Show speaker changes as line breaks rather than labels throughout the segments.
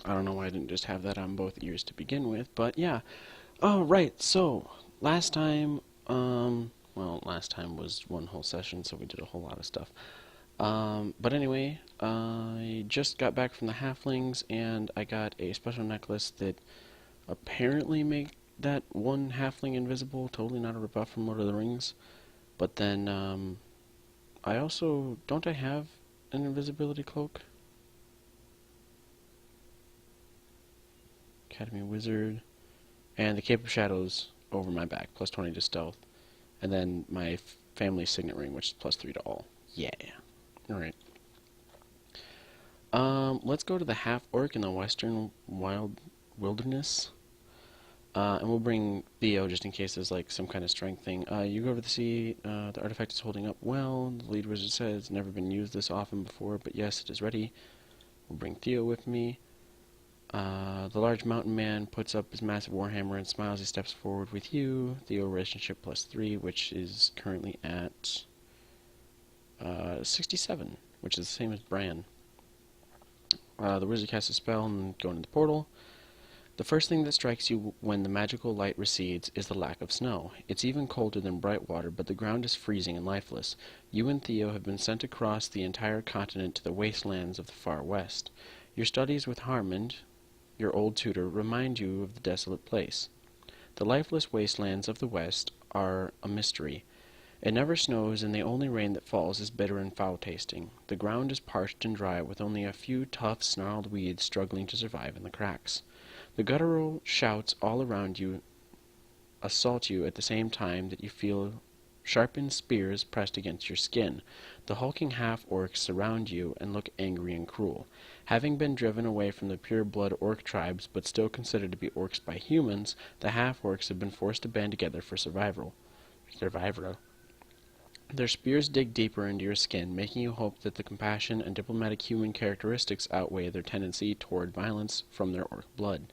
I don't know why I didn't just have that on both ears to begin with, but yeah. Oh, right, so, last time, well, last time was one whole session, so we did a whole lot of stuff. But anyway, I just got back from the halflings, and I got a special necklace that apparently make that one halfling invisible, totally not a ripoff from Lord of the Rings. But then, I also, don't I have an invisibility cloak? Academy Wizard. And the Cape of Shadows over my back, plus 20 to stealth. And then my family signet ring, which is plus 3 to all. Yeah. Alright. Let's go to the half-orc in the western wilderness. And we'll bring Theo just in case there's like some kind of strength thing. You go over to see the artifact is holding up well. The lead wizard says it's never been used this often before, but yes, it is ready. We'll bring Theo with me. The large mountain man puts up his massive warhammer and smiles. He steps forward with you. Theo relationship plus 3, which is currently at 67, which is the same as Bran. The wizard casts a spell and go into the portal. The first thing that strikes you when the magical light recedes is the lack of snow. It's even colder than Brightwater, but the ground is freezing and lifeless. You and Theo have been sent across the entire continent to the wastelands of the far west. Your studies with Harmond, your old tutor, remind you of the desolate place. The lifeless wastelands of the west are a mystery. It never snows, and the only rain that falls is bitter and foul-tasting. The ground is parched and dry, with only a few tough, snarled weeds struggling to survive in the cracks. The guttural shouts all around you assault you at the same time that you feel sharpened spears pressed against your skin. The hulking half-orcs surround you and look angry and cruel. Having been driven away from the pure-blood orc tribes, but still considered to be orcs by humans, the half-orcs have been forced to band together for survival. Their spears dig deeper into your skin, making you hope that the compassion and diplomatic human characteristics outweigh their tendency toward violence from their orc blood.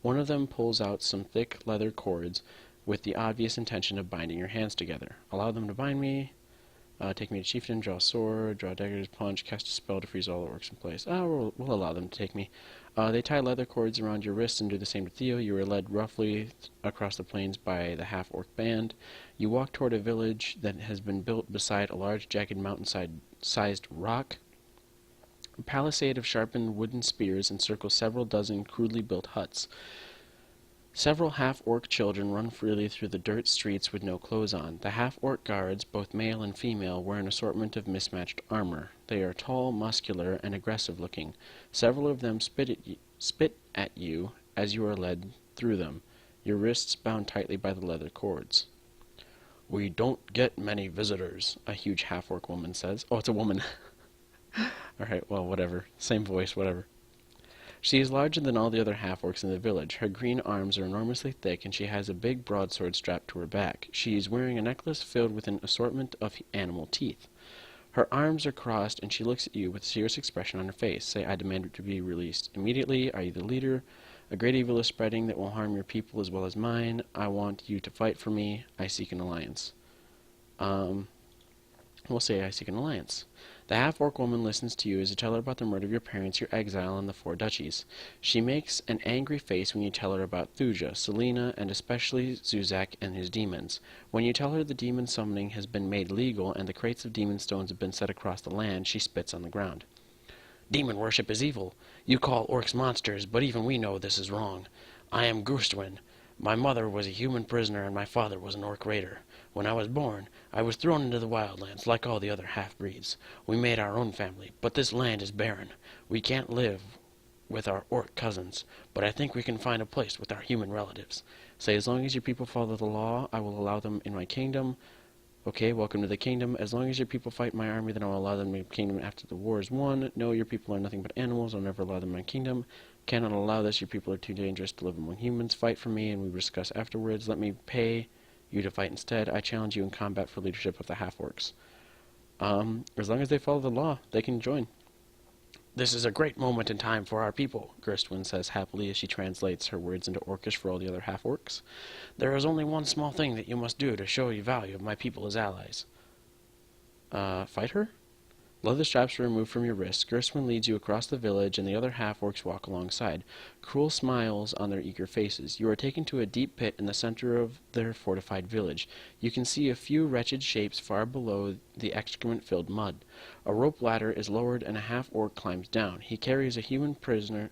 One of them pulls out some thick leather cords with the obvious intention of binding your hands together. Allow them to bind me. Take me to chieftain, draw a sword, draw daggers, punch, cast a spell to freeze all the orcs in place. We'll allow them to take me. They tie leather cords around your wrists and do the same to Theo. You are led roughly across the plains by the half-orc band. You walk toward a village that has been built beside a large, jagged, mountain-sized rock. A palisade of sharpened wooden spears encircles several dozen crudely built huts. Several half-orc children run freely through the dirt streets with no clothes on. The half-orc guards, both male and female, wear an assortment of mismatched armor. They are tall, muscular, and aggressive-looking. Several of them spit at you as you are led through them, your wrists bound tightly by the leather cords. "We don't get many visitors," a huge half-orc woman says. Oh, it's a woman. Alright, well, whatever. Same voice, whatever. She is larger than all the other half-orcs in the village. Her green arms are enormously thick, and she has a big broadsword strapped to her back. She is wearing a necklace filled with an assortment of animal teeth. Her arms are crossed, and she looks at you with a serious expression on her face. Say, "I demand it to be released immediately. Are you the leader? A great evil is spreading that will harm your people as well as mine. I want you to fight for me. I seek an alliance." We'll say, "I seek an alliance." The half-orc woman listens to you as you tell her about the murder of your parents, your exile, and the 4 duchies. She makes an angry face when you tell her about Thuja, Selena, and especially Zuzak and his demons. When you tell her the demon summoning has been made legal and the crates of demon stones have been set across the land, she spits on the ground. "Demon worship is evil. You call orcs monsters, but even we know this is wrong. I am Gurstwin. My mother was a human prisoner and my father was an orc raider. When I was born, I was thrown into the wildlands like all the other half-breeds. We made our own family, but this land is barren. We can't live with our orc cousins, but I think we can find a place with our human relatives. Say, as long as your people follow the law, I will allow them in my kingdom. Okay, welcome to the kingdom. As long as your people fight my army, then I will allow them in my kingdom after the war is won. No, your people are nothing but animals. I'll never allow them in my kingdom. Cannot allow this. Your people are too dangerous to live among humans. Fight for me, and we will discuss afterwards. Let me pay you to fight instead. I challenge you in combat for leadership of the half-orcs. As long as they follow the law, they can join. This is a great moment in time for our people, Gerstwin says happily as she translates her words into Orcish for all the other half-orcs. There is only one small thing that you must do to show your value of my people as allies. Fight her? Leather straps are removed from your wrists. Gerstwin leads you across the village, and the other half-orcs walk alongside. Cruel smiles on their eager faces. You are taken to a deep pit in the center of their fortified village. You can see a few wretched shapes far below the excrement-filled mud. A rope ladder is lowered, and a half-orc climbs down. He carries the human prisoners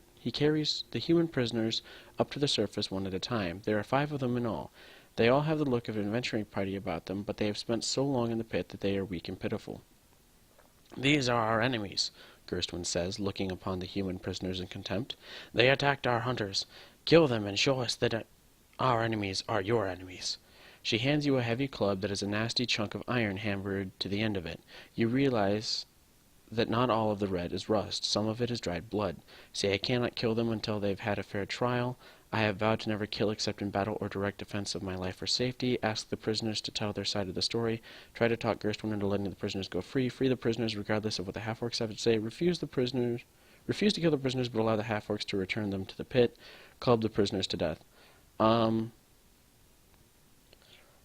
up to the surface one at a time. There are 5 of them in all. They all have the look of an adventuring party about them, but they have spent so long in the pit that they are weak and pitiful. "These are our enemies," Gerstwin says, looking upon the human prisoners in contempt. "They attacked our hunters. Kill them and show us that our enemies are your enemies." She hands you a heavy club that has a nasty chunk of iron hammered to the end of it. You realize that not all of the red is rust. Some of it is dried blood. Say, "I cannot kill them until they've had a fair trial. I have vowed to never kill except in battle or direct defense of my life or safety. Ask the prisoners to tell their side of the story. Try to talk Gerstwin into letting the prisoners go free. Free the prisoners regardless of what the half-orcs have to say. Refuse to kill the prisoners, but allow the half-orcs to return them to the pit. Club the prisoners to death."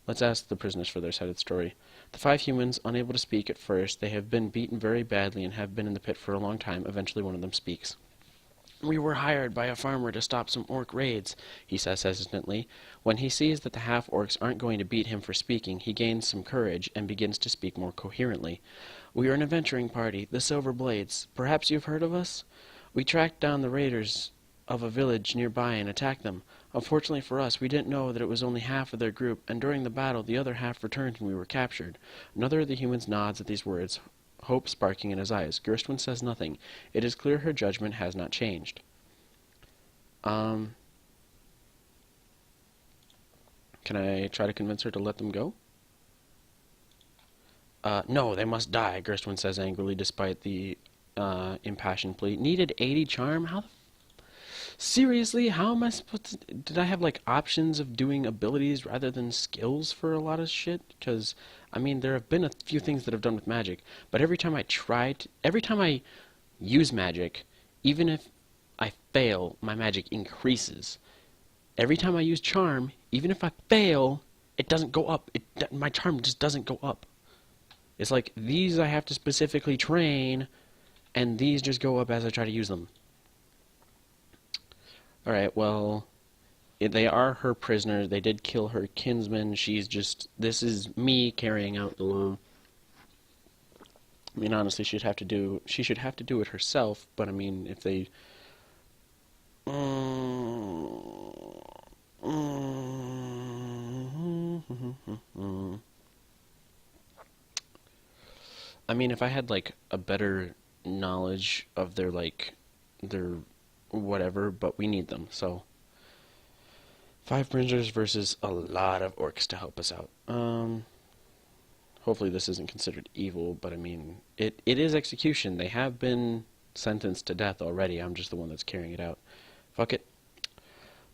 Let's ask the prisoners for their side of the story. The 5 humans, unable to speak at first, they have been beaten very badly and have been in the pit for a long time. Eventually one of them speaks. "We were hired by a farmer to stop some orc raids," he says hesitantly. When he sees that the half-orcs aren't going to beat him for speaking, he gains some courage and begins to speak more coherently. "We are an adventuring party, the Silver Blades. Perhaps you've heard of us? We tracked down the raiders of a village nearby and attacked them. Unfortunately for us, we didn't know that it was only half of their group, and during the battle the other half returned and we were captured." Another of the humans nods at these words, hope sparking in his eyes. Gerstwin says nothing. It is clear her judgment has not changed. Can I try to convince her to let them go? "No, they must die," Gerstwin says angrily, despite the impassioned plea. "Needed 80 charm? Seriously, how am I supposed to... Did I have, like, options of doing abilities rather than skills for a lot of shit? Because, I mean, there have been a few things that I've done with magic, but every time I use magic, even if I fail, my magic increases. Every time I use charm, even if I fail, it doesn't go up. My charm just doesn't go up. It's like, these I have to specifically train, and these just go up as I try to use them. Alright, well, they are her prisoners. They did kill her kinsman. This is me carrying out the law. I mean, honestly, she should have to do it herself, but I mean, if they... I mean, if I had, like, a better knowledge of their whatever, but we need them, so 5 prisoners versus a lot of orcs to help us out. Hopefully this isn't considered evil, but I mean, it is execution. They have been sentenced to death already. I'm just the one that's carrying it out. Fuck it.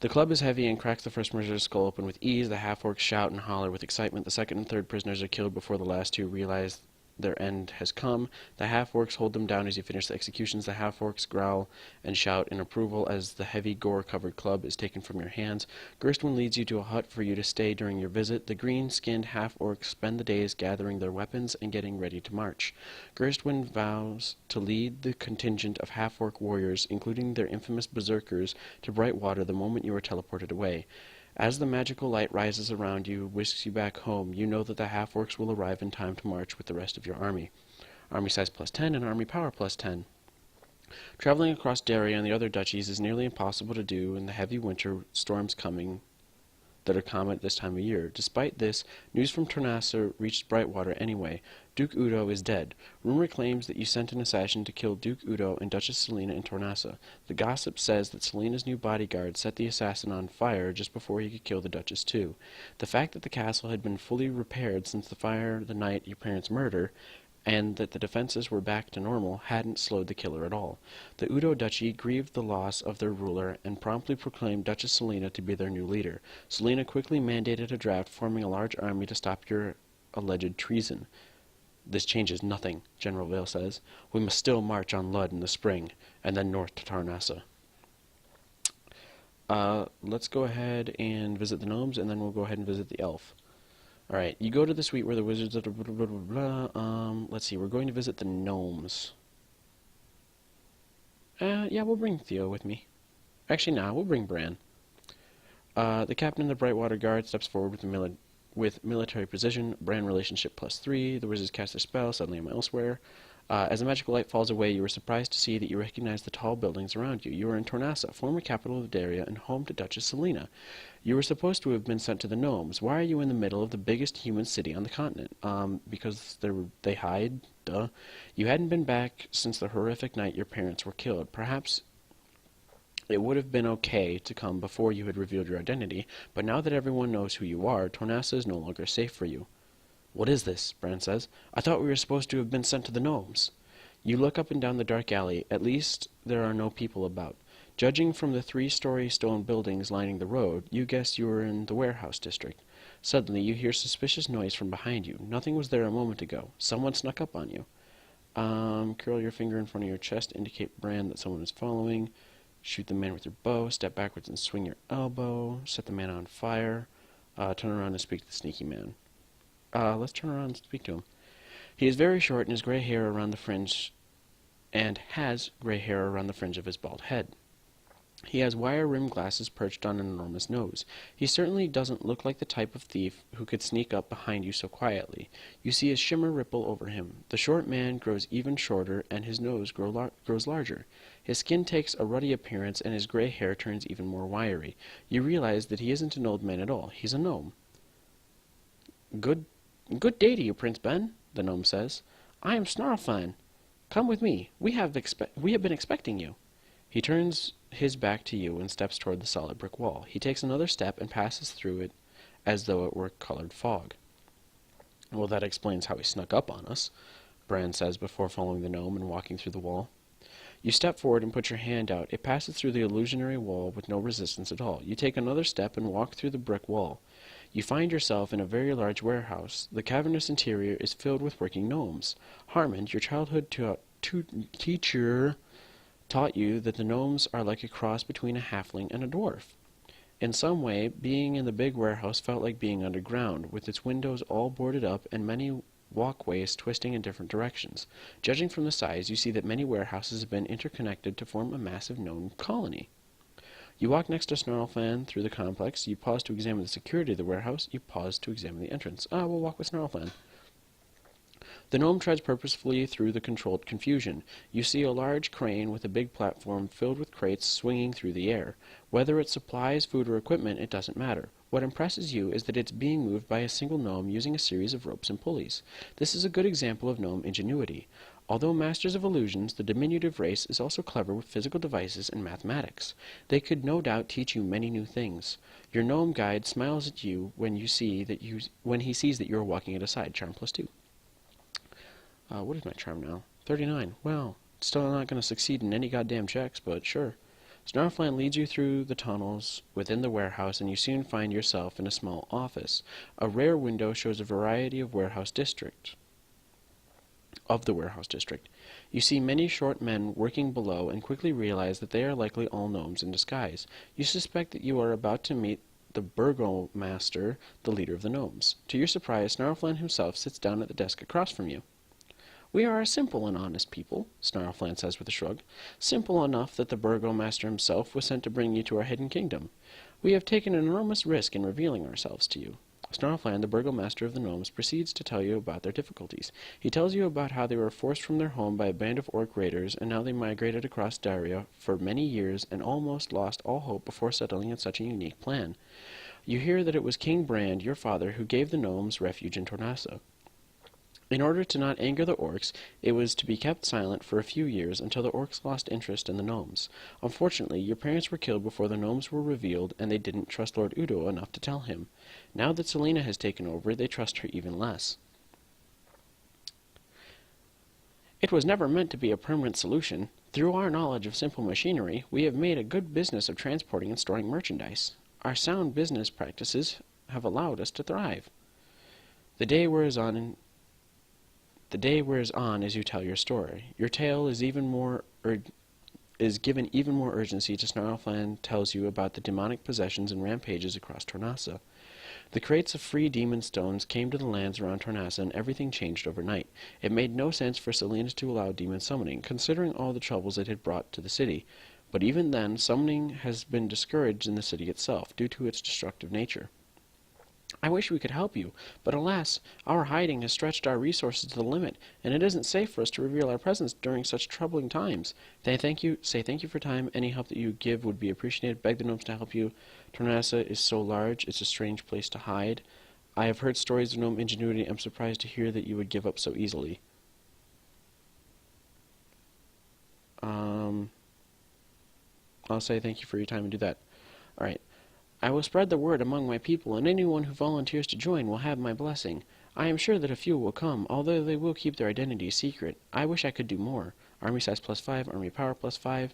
The club is heavy and cracks the first prisoner's skull open with ease. The half-orcs shout and holler with excitement. The second and third prisoners are killed before the last 2 realize their end has come. The half-orcs hold them down as you finish the executions. The half-orcs growl and shout in approval as the heavy gore-covered club is taken from your hands. Gerstwin leads you to a hut for you to stay during your visit. The green-skinned half-orcs spend the days gathering their weapons and getting ready to march. Gerstwin vows to lead the contingent of half-orc warriors, including their infamous berserkers, to Brightwater the moment you are teleported away. As the magical light rises around you, whisks you back home, you know that the half-orcs will arrive in time to march with the rest of your army. Army size plus 10 and army power plus 10. Traveling across Daria and the other duchies is nearly impossible to do in the heavy winter storms coming that are common at this time of year. Despite this, news from Tornassa reached Brightwater anyway. Duke Udo is dead. Rumor claims that you sent an assassin to kill Duke Udo and Duchess Selena in Tornassa. The gossip says that Selena's new bodyguard set the assassin on fire just before he could kill the Duchess too. The fact that the castle had been fully repaired since the fire the night your parents' murder, and that the defenses were back to normal, hadn't slowed the killer at all. The Udo Duchy grieved the loss of their ruler and promptly proclaimed Duchess Selena to be their new leader. Selena quickly mandated a draft forming a large army to stop your alleged treason. This changes nothing, General Vale says. We must still march on Lud in the spring, and then north to Tarnassa. Let's go ahead and visit the gnomes, and then we'll go ahead and visit the elf. Alright, you go to the suite where the wizards... Blah, blah, blah, blah, blah. Let's see, we're going to visit the gnomes. Yeah, we'll bring Theo with me. Actually, nah, we'll bring Bran. The captain of the Brightwater Guard steps forward with military precision. Bran relationship +3. The wizards cast their spell. Suddenly I'm elsewhere. As the magical light falls away, you are surprised to see that you recognize the tall buildings around you. You are in Tornassa, former capital of Daria and home to Duchess Selena. You were supposed to have been sent to the gnomes. Why are you in the middle of the biggest human city on the continent? Because they hide? Duh. You hadn't been back since the horrific night your parents were killed. Perhaps it would have been okay to come before you had revealed your identity, but now that everyone knows who you are, Tornassa is no longer safe for you. What is this? Bran says. I thought we were supposed to have been sent to the gnomes. You look up and down the dark alley. At least there are no people about. Judging from the 3-story stone buildings lining the road, you guess you are in the warehouse district. Suddenly you hear suspicious noise from behind you. Nothing was there a moment ago. Someone snuck up on you. Curl your finger in front of your chest to indicate Bran that someone is following. Shoot the man with your bow. Step backwards and swing your elbow. Set the man on fire. Turn around and speak to the sneaky man. Let's turn around and speak to him. He is very short and has gray hair around the fringe of his bald head. He has wire-rimmed glasses perched on an enormous nose. He certainly doesn't look like the type of thief who could sneak up behind you so quietly. You see a shimmer ripple over him. The short man grows even shorter, and his nose grows larger. His skin takes a ruddy appearance, and his gray hair turns even more wiry. You realize that he isn't an old man at all. He's a gnome. Good day to you, Prince Ben, the gnome says. I am Snarlfan. Come with me. We have been expecting you. He turns his back to you and steps toward the solid brick wall. He takes another step and passes through it as though it were colored fog. Well, that explains how he snuck up on us, Bran says before following the gnome and walking through the wall. You step forward and put your hand out. It passes through the illusionary wall with no resistance at all. You take another step and walk through the brick wall. You find yourself in a very large warehouse. The cavernous interior is filled with working gnomes. Harmond, your childhood teacher, taught you that the gnomes are like a cross between a halfling and a dwarf. In some way, being in the big warehouse felt like being underground, with its windows all boarded up and many walkways twisting in different directions. Judging from the size, you see that many warehouses have been interconnected to form a massive gnome colony. You walk next to Snarlfan through the complex. You pause to examine the security of the warehouse. You pause to examine the entrance. We'll walk with Snarlfan. The gnome treads purposefully through the controlled confusion. You see a large crane with a big platform filled with crates swinging through the air. Whether it supplies food or equipment, it doesn't matter. What impresses you is that it's being moved by a single gnome using a series of ropes and pulleys. This is a good example of gnome ingenuity. Although masters of illusions, the diminutive race is also clever with physical devices and mathematics. They could no doubt teach you many new things. Your gnome guide smiles at you when he sees that you are walking at his side. Charm +2. What is my charm now? 39. Well, still not going to succeed in any goddamn checks, but sure. Snarlfan leads you through the tunnels within the warehouse, and you soon find yourself in a small office. A rare window shows a variety of the warehouse district. You see many short men working below and quickly realize that they are likely all gnomes in disguise. You suspect that you are about to meet the burgomaster, the leader of the gnomes. To your surprise, Snarlfan himself sits down at the desk across from you. We are a simple and honest people, Snarlfan says with a shrug. Simple enough that the burgomaster himself was sent to bring you to our hidden kingdom. We have taken an enormous risk in revealing ourselves to you. Snarlfan, the burgomaster of the gnomes, proceeds to tell you about their difficulties. He tells you about how they were forced from their home by a band of orc raiders, and how they migrated across Daria for many years and almost lost all hope before settling on such a unique plan. You hear that it was King Brand, your father, who gave the gnomes refuge in Tornassa. In order to not anger the orcs, it was to be kept silent for a few years until the orcs lost interest in the gnomes. Unfortunately, your parents were killed before the gnomes were revealed, and they didn't trust Lord Udo enough to tell him. Now that Selena has taken over, they trust her even less. It was never meant to be a permanent solution. Through our knowledge of simple machinery, we have made a good business of transporting and storing merchandise. Our sound business practices have allowed us to thrive. The day wears on as you tell your story. Your tale is given even more urgency to Snarlfan tells you about the demonic possessions and rampages across Tornassa. The crates of free demon stones came to the lands around Tornassa, and everything changed overnight. It made no sense for Salinas to allow demon summoning, considering all the troubles it had brought to the city. But even then, summoning has been discouraged in the city itself, due to its destructive nature. I wish we could help you, but alas, our hiding has stretched our resources to the limit, and it isn't safe for us to reveal our presence during such troubling times. Say thank you for time. Any help that you give would be appreciated. Beg the gnomes to help you. Tornassa is so large, it's a strange place to hide. I have heard stories of gnome ingenuity. I'm surprised to hear that you would give up so easily. I'll say thank you for your time and do that. Alright. I will spread the word among my people, and anyone who volunteers to join will have my blessing. I am sure that a few will come, although they will keep their identities secret. I wish I could do more. Army size +5, army power +5.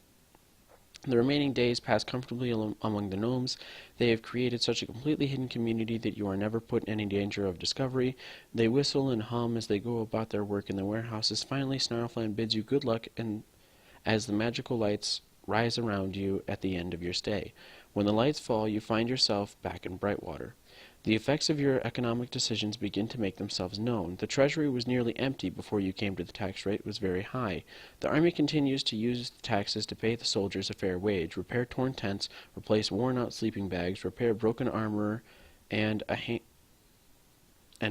The remaining days pass comfortably among the gnomes. They have created such a completely hidden community that you are never put in any danger of discovery. They whistle and hum as they go about their work in the warehouses. Finally, Snarlflan bids you good luck, and as the magical lights rise around you at the end of your stay. When the lights fall, you find yourself back in Brightwater. The effects of your economic decisions begin to make themselves known. The treasury was nearly empty before you came to. The tax rate was very high. The army continues to use the taxes to pay the soldiers a fair wage, repair torn tents, replace worn-out sleeping bags, repair broken armor, and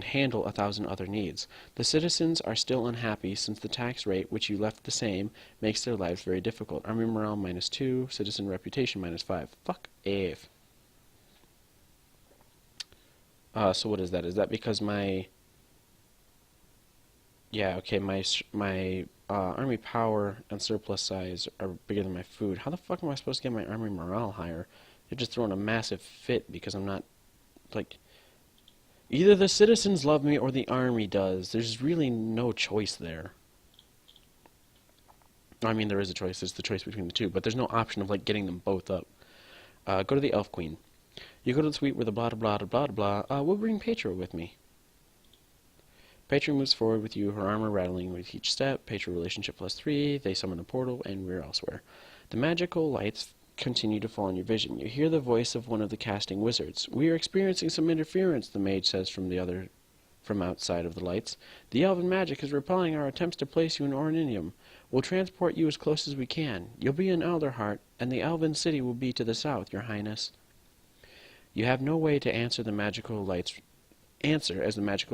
handle 1,000 other needs. The citizens are still unhappy since the tax rate, which you left the same, makes their lives very difficult. Army morale -2, citizen reputation -5. Fuck if. So what is that? Is that because my... Yeah, okay, my army power and surplus size are bigger than my food. How the fuck am I supposed to get my army morale higher? They're just throwing a massive fit because I'm not, like... Either the citizens love me or the army does. There's really no choice there. I mean, there is a choice. There's the choice between the two, but there's no option of, like, getting them both up. Go to the Elf Queen. You go to the suite where the blah blah blah blah blah. We'll bring Petra with me. Petra moves forward with you, her armor rattling with each step. Petra relationship +3. They summon a portal, and we're elsewhere. The magical lights continue to fall on your vision. You hear the voice of one of the casting wizards. We are experiencing some interference, the mage says from outside of the lights. The elven magic is repelling our attempts to place you in Orninium. We'll transport you as close as we can. You'll be in Elderheart, and the elven city will be to the south, your highness. You have no way to answer as the magical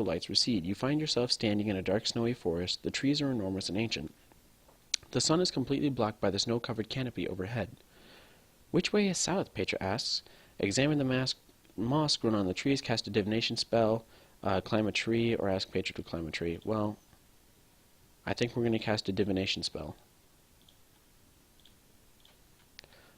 lights recede. You find yourself standing in a dark snowy forest. The trees are enormous and ancient. The sun is completely blocked by the snow-covered canopy overhead. Which way is south? Petra asks. Examine the moss grown on the trees, cast a divination spell, climb a tree, or ask Petra to climb a tree. Well, I think we're going to cast a divination spell.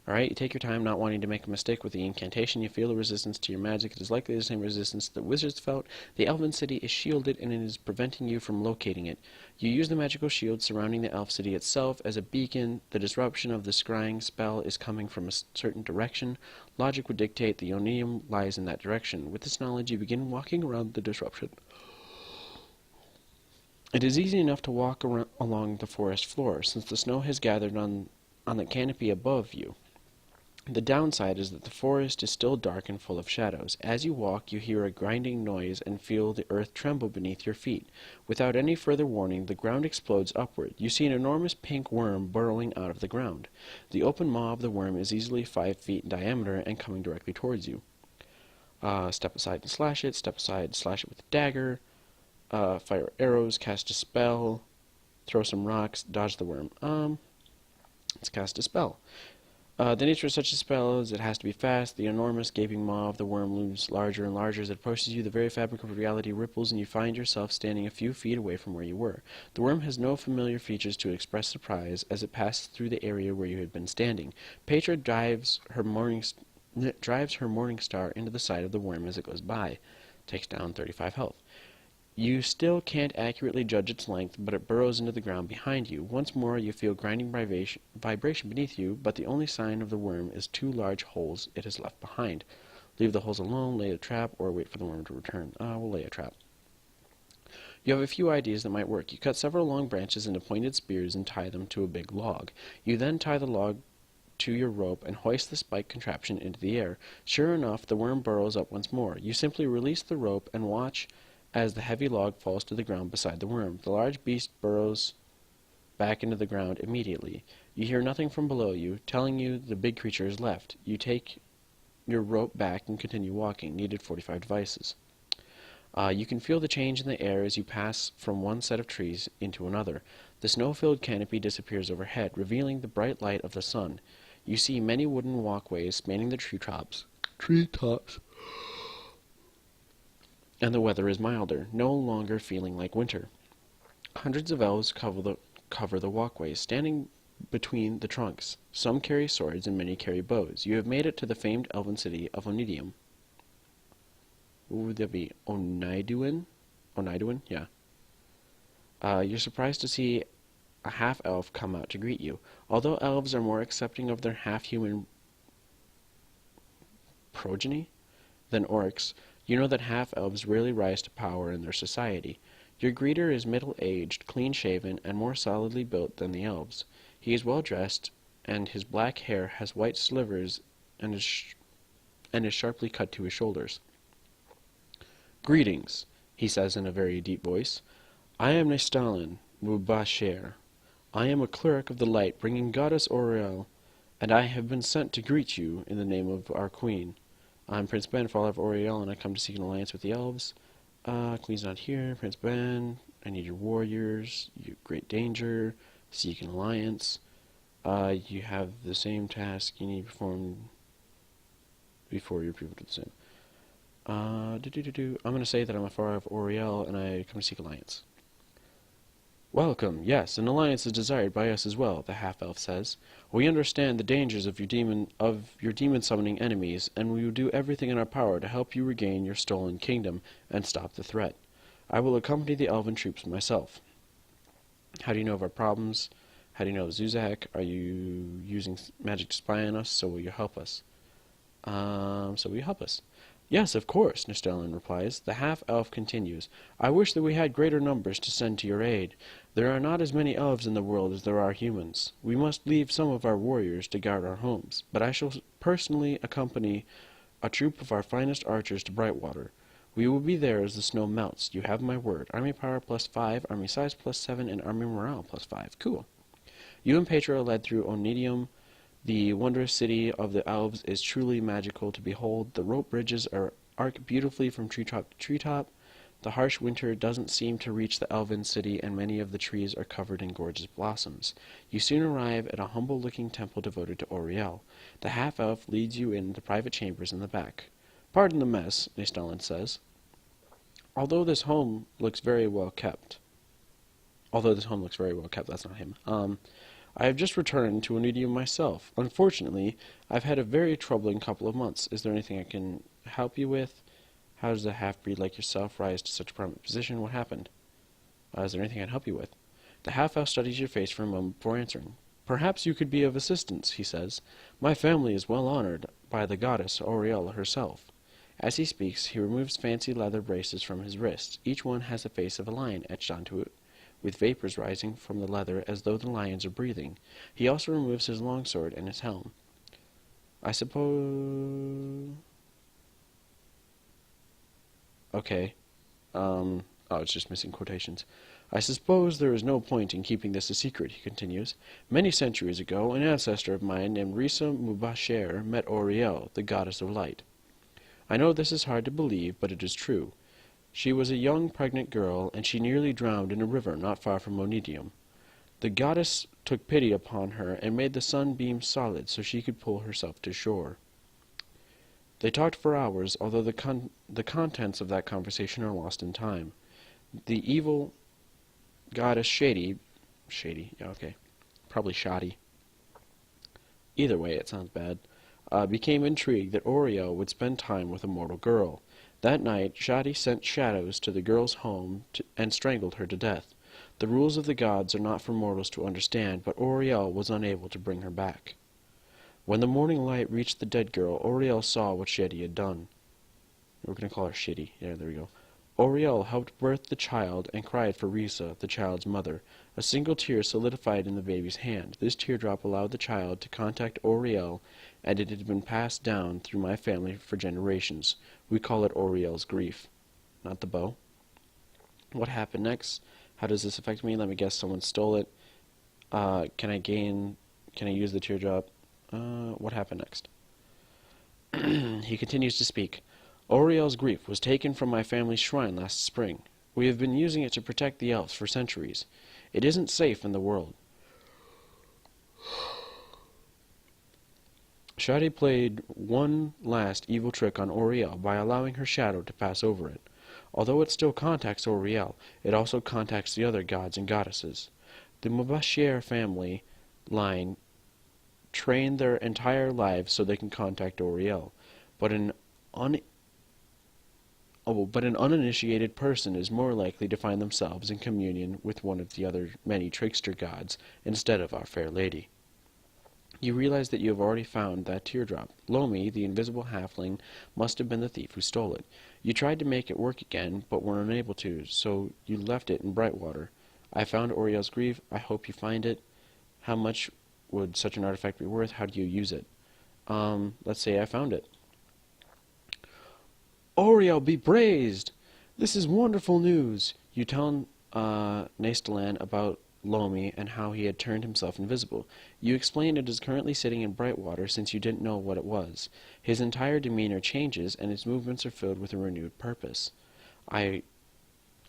Alright, you take your time, not wanting to make a mistake with the incantation. You feel the resistance to your magic. It is likely the same resistance the wizards felt. The elven city is shielded, and it is preventing you from locating it. You use the magical shield surrounding the elf city itself as a beacon. The disruption of the scrying spell is coming from a certain direction. Logic would dictate the Ionium lies in that direction. With this knowledge, you begin walking around the disruption. It is easy enough to walk along the forest floor, since the snow has gathered on the canopy above you. The downside is that the forest is still dark and full of shadows. As you walk, you hear a grinding noise and feel the earth tremble beneath your feet. Without any further warning, the ground explodes upward. You see an enormous pink worm burrowing out of the ground. The open maw of the worm is easily 5 feet in diameter and coming directly towards you. Step aside and slash it. Step aside, slash it with a dagger. Fire arrows, cast a spell. Throw some rocks, dodge the worm. Let's cast a spell. The nature of such a spell is it has to be fast. The enormous gaping maw of the worm looms larger and larger as it approaches you. The very fabric of reality ripples, and you find yourself standing a few feet away from where you were. The worm has no familiar features to express surprise as it passes through the area where you had been standing. Petra drives her morning star into the side of the worm as it goes by. Takes down 35 health. You still can't accurately judge its length, but it burrows into the ground behind you. Once more you feel grinding vibration beneath you, but the only sign of the worm is 2 large holes it has left behind. Leave the holes alone, lay a trap, or wait for the worm to return. We'll lay a trap. You have a few ideas that might work. You cut several long branches into pointed spears and tie them to a big log. You then tie the log to your rope and hoist the spike contraption into the air. Sure enough, the worm burrows up once more. You simply release the rope and watch as the heavy log falls to the ground beside the worm. The large beast burrows back into the ground immediately. You hear nothing from below you, telling you the big creature is left. You take your rope back and continue walking. Needed 45 devices. You can feel the change in the air as you pass from one set of trees into another. The snow-filled canopy disappears overhead, revealing the bright light of the sun. You see many wooden walkways spanning the treetops, and the weather is milder, no longer feeling like winter. Hundreds of elves cover the walkways, standing between the trunks. Some carry swords and many carry bows. You have made it to the famed elven city of Onidium. What would that be? Oniduin? Oniduin? Yeah. You're surprised to see a half-elf come out to greet you. Although elves are more accepting of their half-human progeny than orcs, you know that half-elves rarely rise to power in their society. Your greeter is middle-aged, clean-shaven, and more solidly built than the elves. He is well-dressed, and his black hair has white slivers and is sharply cut to his shoulders. "Greetings," he says in a very deep voice. "I am Nestalin Mubasher. I am a cleric of the light, bringing Goddess Auriel, and I have been sent to greet you in the name of our queen. I'm Prince Ben, follower of Auriel, and I come to seek an alliance with the elves. Queen's not here. Prince Ben, I need your warriors. You great danger. Seek an alliance. You have the same task you need to perform before your people do the same. I'm going to say that I'm a follower of Auriel, and I come to seek alliance." "Welcome. Yes, an alliance is desired by us as well," the half-elf says. "We understand the dangers of your demon-summoning enemies, and we will do everything in our power to help you regain your stolen kingdom and stop the threat. I will accompany the elven troops myself." "How do you know of our problems? How do you know of Zuzak? Are you using magic to spy on us? So will you help us?" "Yes, of course," Nestalin replies. The half-elf continues, "I wish that we had greater numbers to send to your aid. There are not as many elves in the world as there are humans. We must leave some of our warriors to guard our homes, but I shall personally accompany a troop of our finest archers to Brightwater. We will be there as the snow melts. You have my word. Army power +5, army size +7, and army morale +5. Cool. You and Petra are led through Onidium. The wondrous city of the elves is truly magical to behold. The rope bridges arc beautifully from treetop to treetop. The harsh winter doesn't seem to reach the elven city, and many of the trees are covered in gorgeous blossoms. You soon arrive at a humble-looking temple devoted to Auriel. The half-elf leads you into private chambers in the back. "Pardon the mess," Nestalin says. Although this home looks very well kept, that's not him. "I have just returned to Onidium myself. Unfortunately, I've had a very troubling couple of months. Is there anything I can help you with? How does a half-breed like yourself rise to such a prominent position? What happened? Is there anything I can help you with?" The half-elf studies your face for a moment before answering. "Perhaps you could be of assistance," he says. "My family is well honored by the goddess Auriel herself." As he speaks, he removes fancy leather braces from his wrists. Each one has the face of a lion etched onto it, with vapors rising from the leather as though the lions are breathing. He also removes his longsword and his helm. "I suppose..." Okay. It's just missing quotations. "I suppose there is no point in keeping this a secret," he continues. "Many centuries ago, an ancestor of mine named Risa Mubasher met Auriel, the goddess of light. I know this is hard to believe, but it is true. She was a young pregnant girl, and she nearly drowned in a river not far from Onidium. The goddess took pity upon her and made the sunbeams solid so she could pull herself to shore. They talked for hours, although the contents of that conversation are lost in time. The evil goddess Shady, yeah, okay, probably Shoddy. Either way, it sounds bad. Became intrigued that Auriel would spend time with a mortal girl. That night, Shadi sent shadows to the girl's home and strangled her to death. The rules of the gods are not for mortals to understand, but Auriel was unable to bring her back. When the morning light reached the dead girl, Auriel saw what Shadi had done. We're going to call her Shitty. Yeah, there we go. Oriel helped birth the child and cried for Risa, the child's mother. A single tear solidified in the baby's hand. This teardrop allowed the child to contact Oriel, and it had been passed down through my family for generations. We call it Oriel's grief. Not the bow. What happened next? How does this affect me? Let me guess, someone stole it. Can I use the teardrop? What happened next? He continues to speak. Oriel's grief was taken from my family's shrine last spring. We have been using it to protect the elves for centuries. It isn't safe in the world. Shadi played one last evil trick on Oriel by allowing her shadow to pass over it. Although it still contacts Oriel, it also contacts the other gods and goddesses. The Mubashir family line train their entire lives so they can contact Oriel, but an uninitiated person is more likely to find themselves in communion with one of the other many trickster gods instead of our fair lady. You realize that you have already found that teardrop. Lomi, the invisible halfling, must have been the thief who stole it. You tried to make it work again, but were unable to, so you left it in Brightwater. I found Oriel's grief. I hope you find it. How much would such an artifact be worth? How do you use it? Let's say I found it. Oriel be praised! This is wonderful news! You tell Nastalan about Lomi and how he had turned himself invisible. You explain it is currently sitting in Brightwater since you didn't know what it was. His entire demeanor changes, and his movements are filled with a renewed purpose. I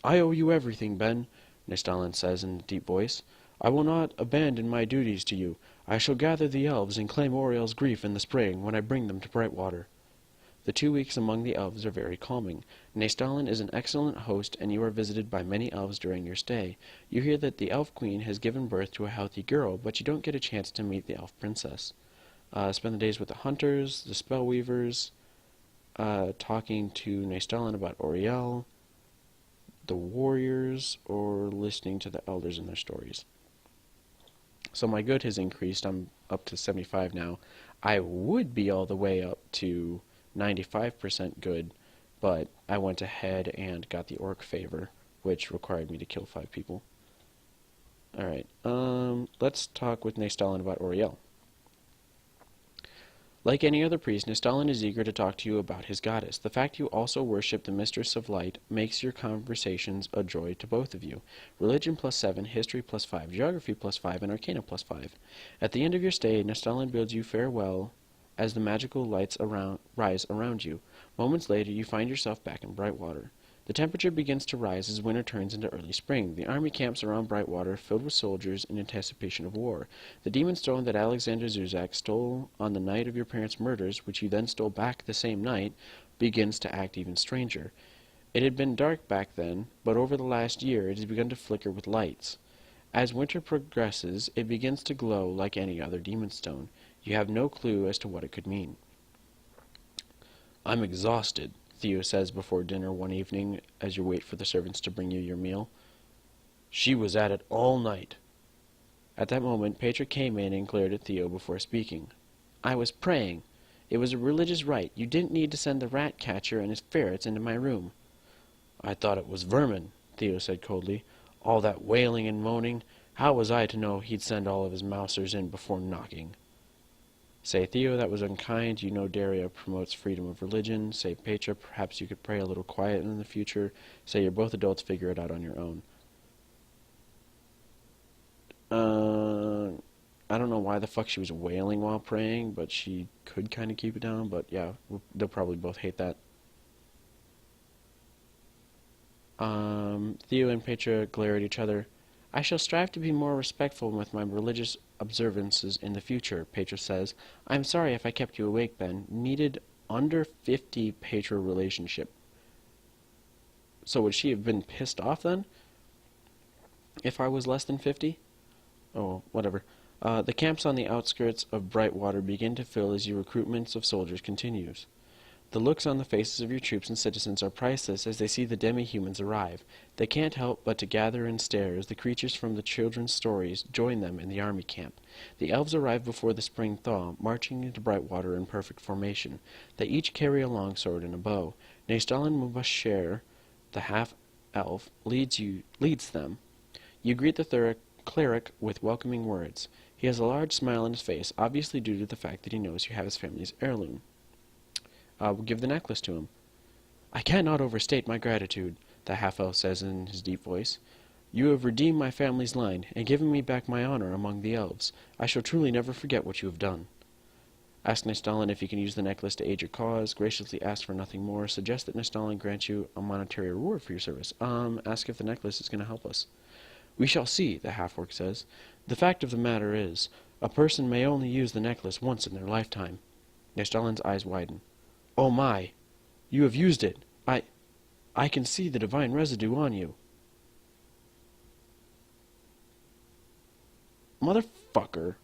owe you everything, Ben, Nastalan says in a deep voice. I will not abandon my duties to you. I shall gather the elves and claim Oriel's grief in the spring when I bring them to Brightwater. The 2 weeks among the elves are very calming. Nastalan is an excellent host, and you are visited by many elves during your stay. You hear that the elf queen has given birth to a healthy girl, but you don't get a chance to meet the elf princess. Spend the days with the hunters, the spellweavers, talking to Nastalan about Oriel, the warriors, or listening to the elders and their stories. So my good has increased. I'm up to 75 now. I would be all the way up to 95% good, but I went ahead and got the orc favor, which required me to kill 5 people. Alright, let's talk with Nastalan about Oriel. Like any other priest, Nastalan is eager to talk to you about his goddess. The fact you also worship the Mistress of Light makes your conversations a joy to both of you. Religion +7, history +5, geography +5, and arcana +5. At the end of your stay, Nastalan bids you farewell as the magical lights rise around you. Moments later, you find yourself back in Brightwater. The temperature begins to rise as winter turns into early spring. The army camps around Brightwater filled with soldiers in anticipation of war. The demon stone that Alexander Zuzak stole on the night of your parents' murders, which you then stole back the same night, begins to act even stranger. It had been dark back then, but over the last year it has begun to flicker with lights. As winter progresses, it begins to glow like any other demon stone. You have no clue as to what it could mean. I'm exhausted, Theo says before dinner one evening as you wait for the servants to bring you your meal. She was at it all night. At that moment, Petra came in and glared at Theo before speaking. I was praying. It was a religious rite. You didn't need to send the rat catcher and his ferrets into my room. I thought it was vermin, Theo said coldly. All that wailing and moaning. How was I to know he'd send all of his mousers in before knocking? Say, Theo, that was unkind. You know Daria promotes freedom of religion. Say, Petra, perhaps you could pray a little quiet in the future. Say, you're both adults, figure it out on your own. I don't know why the fuck she was wailing while praying, but she could kind of keep it down. But yeah, they'll probably both hate that. Theo and Petra glare at each other. I shall strive to be more respectful with my religious observances in the future, Petra says. I'm sorry if I kept you awake, Ben. Needed under 50 Petra relationship. So would she have been pissed off then? If I was less than 50? Oh, whatever. The camps on the outskirts of Brightwater begin to fill as your recruitment of soldiers continues. The looks on the faces of your troops and citizens are priceless as they see the demi-humans arrive. They can't help but to gather and stare as the creatures from the children's stories join them in the army camp. The elves arrive before the spring thaw, marching into Brightwater in perfect formation. They each carry a longsword and a bow. Nastalan Mubashir, The half-elf leads them. You greet the cleric with welcoming words. He has a large smile on his face, obviously due to the fact that he knows you have his family's heirloom. We'll give the necklace to him. I cannot overstate my gratitude, the half-elf says in his deep voice. You have redeemed my family's line, and given me back my honor among the elves. I shall truly never forget what you have done. Ask Nystalin if you can use the necklace to aid your cause. Graciously ask for nothing more. Suggest that Nystalin grant you a monetary reward for your service. Ask if the necklace is going to help us. We shall see, the half-orc says. The fact of the matter is, a person may only use the necklace once in their lifetime. Nystalin's eyes widen. Oh my! You have used it! I can see the divine residue on you. Motherfucker.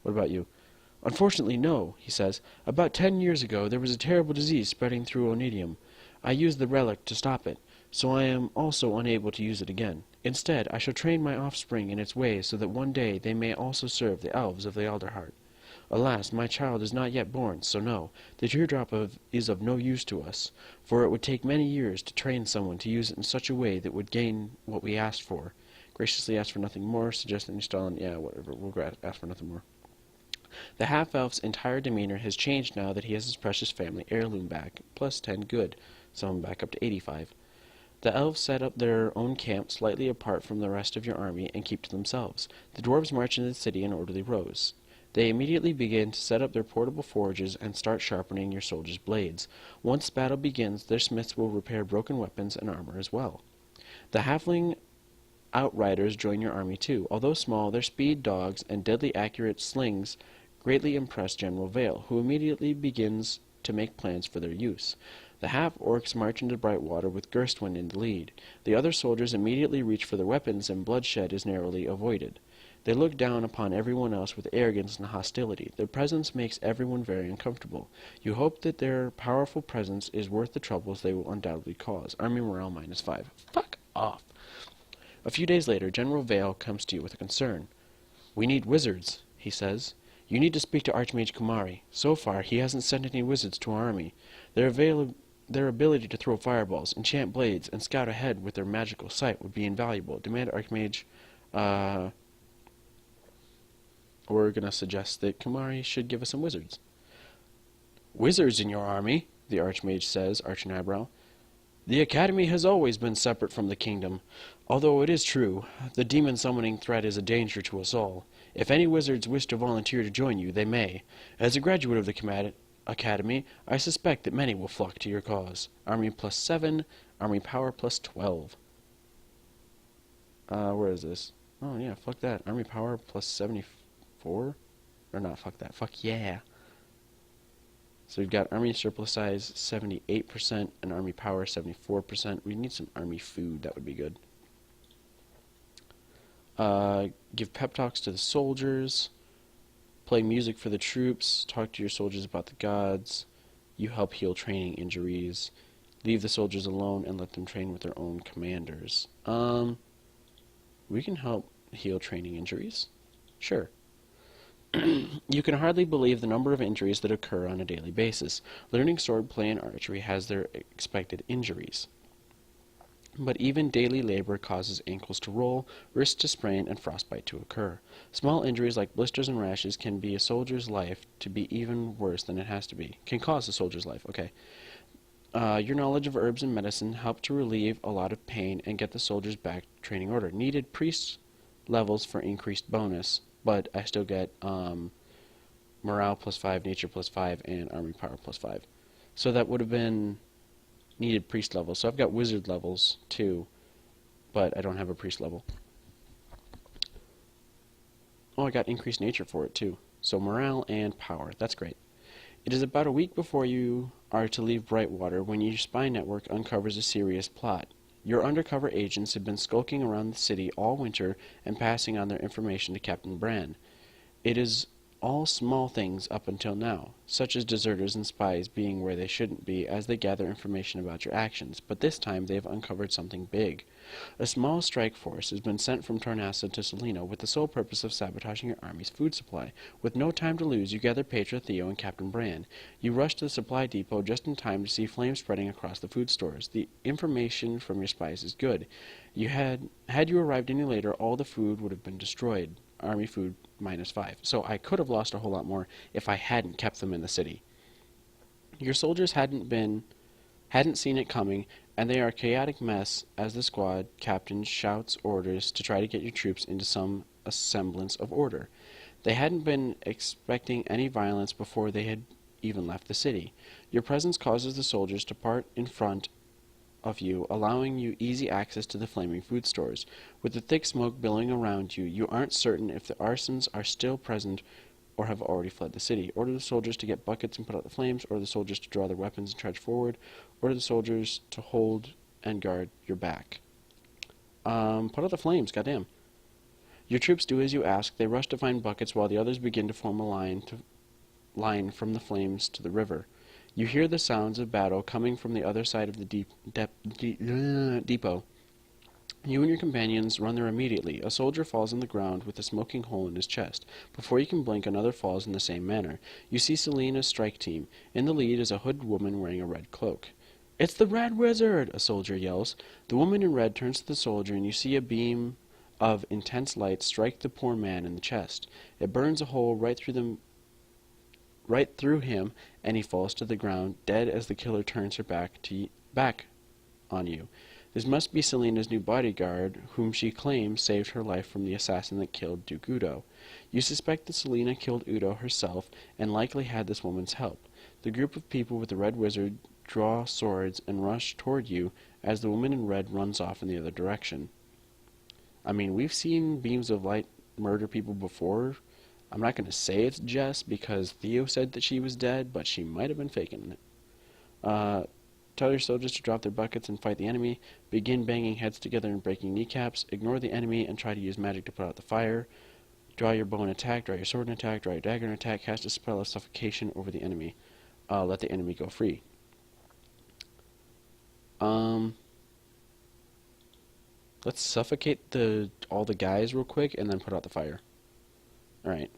What about you? Unfortunately, no, he says. About 10 years ago, there was a terrible disease spreading through Onedium. I used the relic to stop it, so I am also unable to use it again. Instead, I shall train my offspring in its ways so that one day they may also serve the elves of the Elderheart. Alas, my child is not yet born, so no, the teardrop is of no use to us, for it would take many years to train someone to use it in such a way that would gain what we asked for. Graciously ask for nothing more, suggesting Nystalin, yeah, whatever, we'll ask for nothing more. The half-elf's entire demeanor has changed now that he has his precious family heirloom back, plus 10 good, some back up to 85. The elves set up their own camp slightly apart from the rest of your army and keep to themselves. The dwarves march into the city in orderly rows. They immediately begin to set up their portable forges and start sharpening your soldiers' blades. Once battle begins, their smiths will repair broken weapons and armor as well. The halfling outriders join your army too. Although small, their speed, dogs, and deadly accurate slings greatly impress General Vale, who immediately begins to make plans for their use. The half-orcs march into Brightwater with Gerstwin in the lead. The other soldiers immediately reach for their weapons, and bloodshed is narrowly avoided. They look down upon everyone else with arrogance and hostility. Their presence makes everyone very uncomfortable. You hope that their powerful presence is worth the troubles they will undoubtedly cause. Army morale -5. Fuck off. A few days later, General Vale comes to you with a concern. We need wizards, he says. You need to speak to Archmage Kumari. So far, he hasn't sent any wizards to our army. Their ability to throw fireballs, enchant blades, and scout ahead with their magical sight would be invaluable. Demand Archmage, we're going to suggest that Kumari should give us some wizards. Wizards in your army, the Archmage says, arching an eyebrow. The Academy has always been separate from the kingdom. Although it is true, the demon summoning threat is a danger to us all. If any wizards wish to volunteer to join you, they may. As a graduate of the Academy, I suspect that many will flock to your cause. Army +7, army power +12. Where is this? Oh yeah, fuck that. Army power +74? Or not, fuck that. Fuck yeah. So we've got army surplus size 78% and army power 74%. We need some army food. That would be good. Give pep talks to the soldiers. Play music for the troops. Talk to your soldiers about the gods. You help heal training injuries. Leave the soldiers alone and let them train with their own commanders. We can help heal training injuries. Sure. You can hardly believe the number of injuries that occur on a daily basis. Learning swordplay and archery has their expected injuries. But even daily labor causes ankles to roll, wrists to sprain, and frostbite to occur. Small injuries like blisters and rashes can be a soldier's life to be even worse than it has to be. Can cause a soldier's life, okay. Your knowledge of herbs and medicine help to relieve a lot of pain and get the soldiers back to training order. Needed priest levels for increased bonus, but I still get morale +5, nature +5, and army power +5. So that would have been needed priest levels. So I've got wizard levels too, but I don't have a priest level. Oh, I got increased nature for it too. So morale and power. That's great. It is about a week before you are to leave Brightwater when your spy network uncovers a serious plot. Your undercover agents have been skulking around the city all winter and passing on their information to Captain Bran. It is all small things up until now, such as deserters and spies being where they shouldn't be as they gather information about your actions, but this time they have uncovered something big. A small strike force has been sent from Tornassa to Salina with the sole purpose of sabotaging your army's food supply. With no time to lose, you gather Petra, Theo, and Captain Brand. You rush to the supply depot just in time to see flames spreading across the food stores. The information from your spies is good. Had you arrived any later, all the food would have been destroyed. Army food -5. So I could have lost a whole lot more if I hadn't kept them in the city. Your soldiers hadn't seen it coming, and they are a chaotic mess as the squad captain shouts orders to try to get your troops into some semblance of order. They hadn't been expecting any violence before they had even left the city. Your presence causes the soldiers to part in front of you, allowing you easy access to the flaming food stores. With the thick smoke billowing around you, you aren't certain if the arsons are still present or have already fled the city. Order the soldiers to get buckets and put out the flames, order the soldiers to draw their weapons and charge forward, order the soldiers to hold and guard your back. Put out the flames, goddamn. Your troops do as you ask. They rush to find buckets while the others begin to form a line from the flames to the river. You hear the sounds of battle coming from the other side of the depot. You and your companions run there immediately. A soldier falls on the ground with a smoking hole in his chest. Before you can blink, another falls in the same manner. You see Selina's strike team. In the lead is a hooded woman wearing a red cloak. "It's the Red Wizard!" a soldier yells. The woman in red turns to the soldier, and you see a beam of intense light strike the poor man in the chest. It burns a hole right through him, and he falls to the ground, dead as the killer turns her back on you. This must be Selina's new bodyguard, whom she claims saved her life from the assassin that killed Duke Udo. You suspect that Selina killed Udo herself, and likely had this woman's help. The group of people with the Red Wizard draw swords and rush toward you as the woman in red runs off in the other direction. I mean, we've seen beams of light murder people before. I'm not going to say it's Jess because Theo said that she was dead, but she might have been faking it. Tell your soldiers to drop their buckets and fight the enemy. Begin banging heads together and breaking kneecaps. Ignore the enemy and try to use magic to put out the fire. Draw your bow and attack. Draw your sword and attack. Draw your dagger and attack. Cast a spell of suffocation over the enemy. Let the enemy go free. Let's suffocate all the guys real quick and then put out the fire. Alright.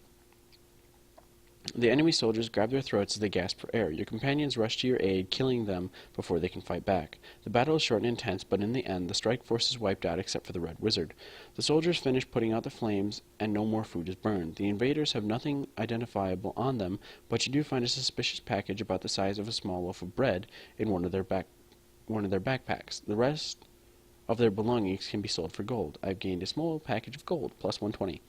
The enemy soldiers grab their throats as they gasp for air. Your companions rush to your aid, killing them before they can fight back. The battle is short and intense, but in the end, the strike force is wiped out except for the Red Wizard. The soldiers finish putting out the flames, and no more food is burned. The invaders have nothing identifiable on them, but you do find a suspicious package about the size of a small loaf of bread in one of their backpacks. The rest of their belongings can be sold for gold. I've gained a small package of gold, plus 120.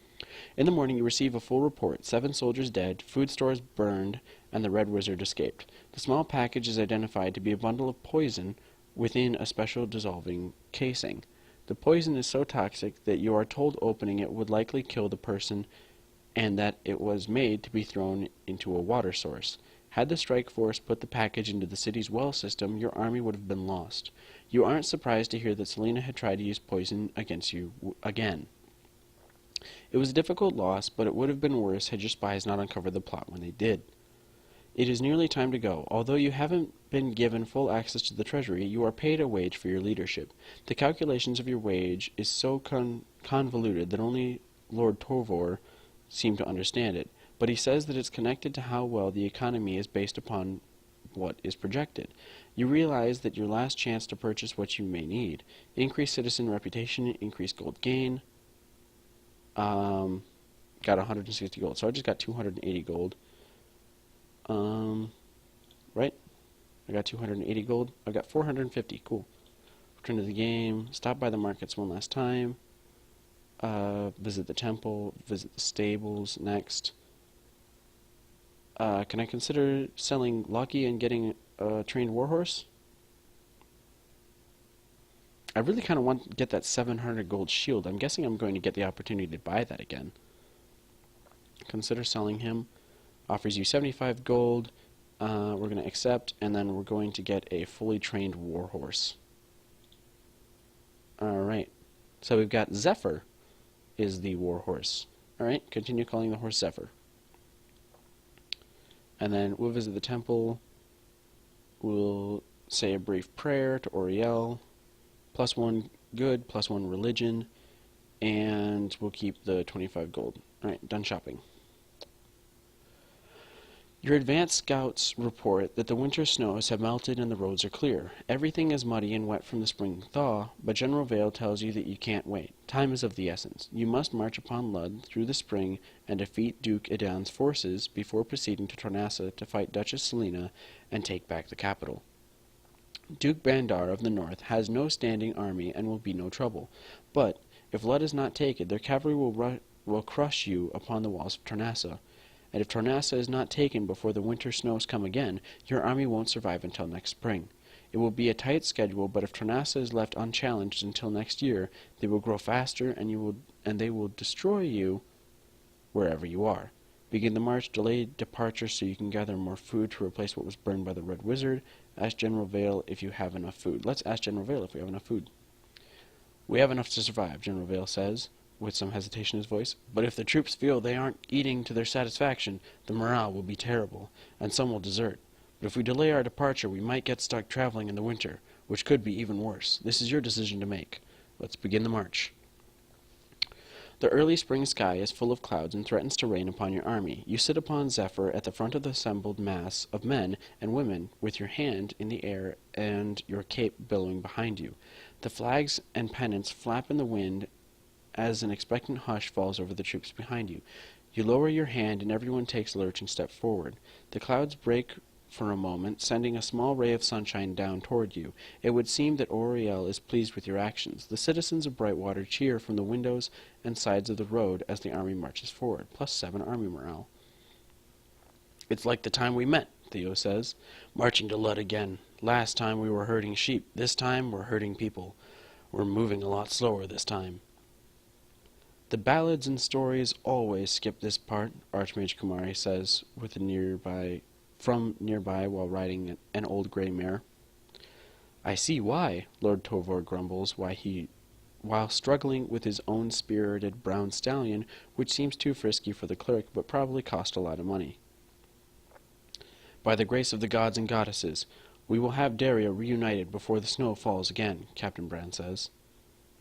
In the morning, you receive a full report. 7 soldiers dead, food stores burned, and the Red Wizard escaped. The small package is identified to be a bundle of poison within a special dissolving casing. The poison is so toxic that you are told opening it would likely kill the person and that it was made to be thrown into a water source. Had the strike force put the package into the city's well system, your army would have been lost. You aren't surprised to hear that Selina had tried to use poison against you again. It was a difficult loss, but it would have been worse had your spies not uncovered the plot when they did. It is nearly time to go. Although you haven't been given full access to the treasury, you are paid a wage for your leadership. The calculations of your wage is so convoluted that only Lord Torvor seemed to understand it, but he says that it's connected to how well the economy is based upon what is projected. You realize that your last chance to purchase what you may need. Increase citizen reputation, increase gold gain. Got 160 gold, so I just got 280 gold. Right? I got 280 gold. I got 450. Cool. Return to the game. Stop by the markets one last time. Visit the temple. Visit the stables. Next. Can I consider selling Lucky and getting a trained warhorse? I really kind of want to get that 700 gold shield. I'm guessing I'm going to get the opportunity to buy that again. Consider selling him. Offers you 75 gold. We're going to accept, and then we're going to get a fully trained warhorse. Alright. So we've got Zephyr is the warhorse. Alright, continue calling the horse Zephyr. And then we'll visit the temple. We'll say a brief prayer to Auriel. +1 good, +1 religion. And we'll keep the 25 gold. Alright, done shopping. Your advanced scouts report that the winter snows have melted and the roads are clear. Everything is muddy and wet from the spring thaw, but General Vale tells you that you can't wait. Time is of the essence. You must march upon Lud through the spring and defeat Duke Idan's forces before proceeding to Tornassa to fight Duchess Selena and take back the capital. Duke Bandar of the North has no standing army and will be no trouble, but if Lud is not taken, their cavalry will crush you upon the walls of Tornassa. And if Tornassa is not taken before the winter snows come again, your army won't survive until next spring. It will be a tight schedule, but if Tornassa is left unchallenged until next year, they will grow faster and they will destroy you wherever you are. Begin the march, delay departure so you can gather more food to replace what was burned by the Red Wizard. Ask General Vale if you have enough food. Let's ask General Vale if we have enough food. We have enough to survive, General Vale says, with some hesitation in his voice. But if the troops feel they aren't eating to their satisfaction, the morale will be terrible, and some will desert. But if we delay our departure, we might get stuck traveling in the winter, which could be even worse. This is your decision to make. Let's begin the march. The early spring sky is full of clouds and threatens to rain upon your army. You sit upon Zephyr at the front of the assembled mass of men and women, with your hand in the air and your cape billowing behind you. The flags and pennants flap in the wind as an expectant hush falls over the troops behind you. You lower your hand and everyone takes a lurching step forward. The clouds break for a moment, sending a small ray of sunshine down toward you. It would seem that Auriel is pleased with your actions. The citizens of Brightwater cheer from the windows and sides of the road as the army marches forward. +7 army morale. It's like the time we met, Theo says. Marching to Lud again. Last time we were herding sheep. This time we're herding people. We're moving a lot slower this time. The ballads and stories always skip this part, Archmage Kumari says from nearby while riding an old grey mare. I see why, Lord Tovor grumbles, while struggling with his own spirited brown stallion, which seems too frisky for the clerk, but probably cost a lot of money. By the grace of the gods and goddesses, we will have Daria reunited before the snow falls again, Captain Brand says.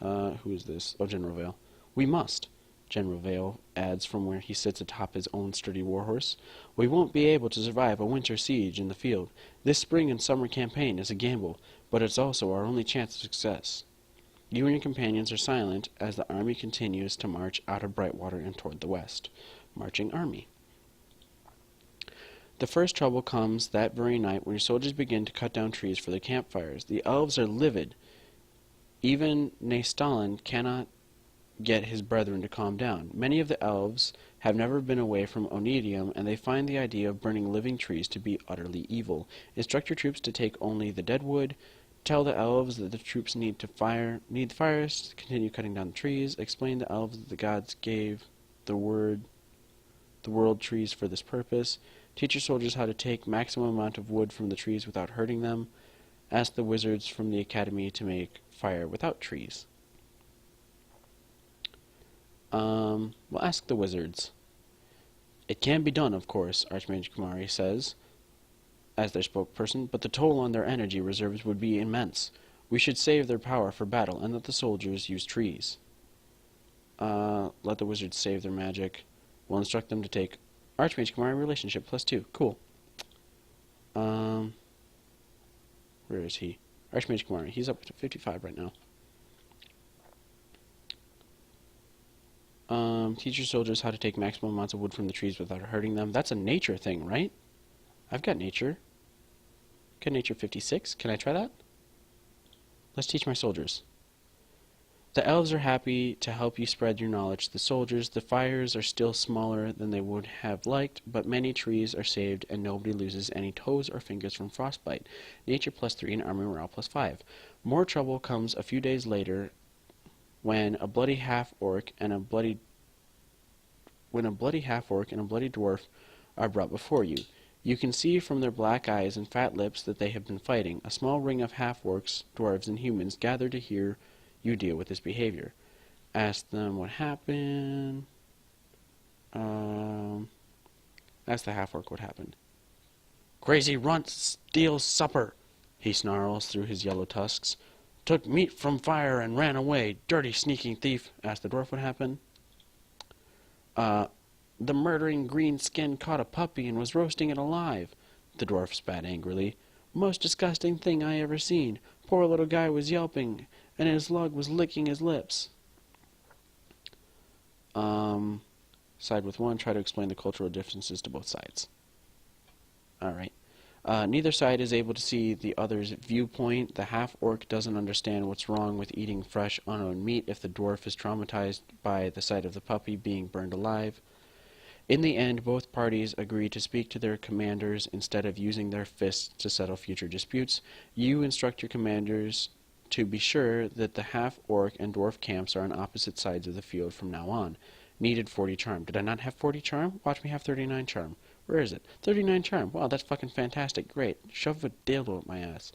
Who is this? Oh, General Vale. We must, General Vale adds from where he sits atop his own sturdy warhorse. We won't be able to survive a winter siege in the field. This spring and summer campaign is a gamble, but it's also our only chance of success. You and your companions are silent as the army continues to march out of Brightwater and toward the west. Marching army. The first trouble comes that very night when your soldiers begin to cut down trees for their campfires. The elves are livid. Even Naestalin cannot get his brethren to calm down. Many of the elves have never been away from Onedium, and they find the idea of burning living trees to be utterly evil. Instruct your troops to take only the dead wood. Tell the elves that the troops need the fires to continue cutting down the trees. Explain to the elves that the gods gave the world trees for this purpose. Teach your soldiers how to take maximum amount of wood from the trees without hurting them. Ask the wizards from the academy to make fire without trees. We'll ask the wizards. It can be done, of course, Archmage Kumari says, as their spokesperson, but the toll on their energy reserves would be immense. We should save their power for battle and let the soldiers use trees. Let the wizards save their magic. We'll instruct them to take Archmage Kumari relationship +2. Cool. Where is he? Archmage Kumari. He's up to 55 right now. Teach your soldiers how to take maximum amounts of wood from the trees without hurting them. That's a nature thing, right? I've got nature. Got nature 56. Can I try that? Let's teach my soldiers. The elves are happy to help you spread your knowledge to the soldiers. The fires are still smaller than they would have liked, but many trees are saved and nobody loses any toes or fingers from frostbite. Nature +3 and army morale +5. More trouble comes a few days later when a bloody half-orc and a bloody dwarf are brought before you. You can see from their black eyes and fat lips that they have been fighting. A small ring of half-orcs, dwarves, and humans gather to hear you deal with this behavior. Ask them what happened. Ask the half-orc what happened. Crazy runt steals supper, he snarls through his yellow tusks. Took meat from fire and ran away. Dirty, sneaking thief. Asked the dwarf what happened. The murdering green skin caught a puppy and was roasting it alive. The dwarf spat angrily. Most disgusting thing I ever seen. Poor little guy was yelping, and his lug was licking his lips. Side with one, try to explain the cultural differences to both sides. Alright. Neither side is able to see the other's viewpoint. The half-orc doesn't understand what's wrong with eating fresh, unowned meat if the dwarf is traumatized by the sight of the puppy being burned alive. In the end, both parties agree to speak to their commanders instead of using their fists to settle future disputes. You instruct your commanders to be sure that the half-orc and dwarf camps are on opposite sides of the field from now on. Needed 40 charm. Did I not have 40 charm? Watch me have 39 charm. Where is it? 39 charm. Wow, that's fucking fantastic. Great. Shove a dildo up my ass.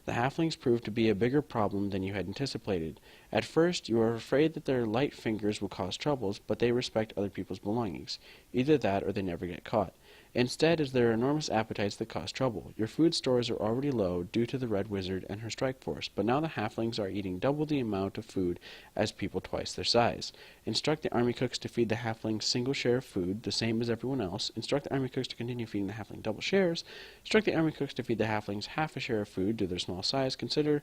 The halflings proved to be a bigger problem than you had anticipated. At first, you were afraid that their light fingers will cause troubles, but they respect other people's belongings. Either that or they never get caught. Instead, it's their enormous appetites that cause trouble. Your food stores are already low due to the Red Wizard and her strike force, but now the halflings are eating double the amount of food as people twice their size. Instruct the army cooks to feed the halflings single share of food, the same as everyone else. Instruct the army cooks to continue feeding the halfling double shares. Instruct the army cooks to feed the halflings half a share of food due to their small size. Consider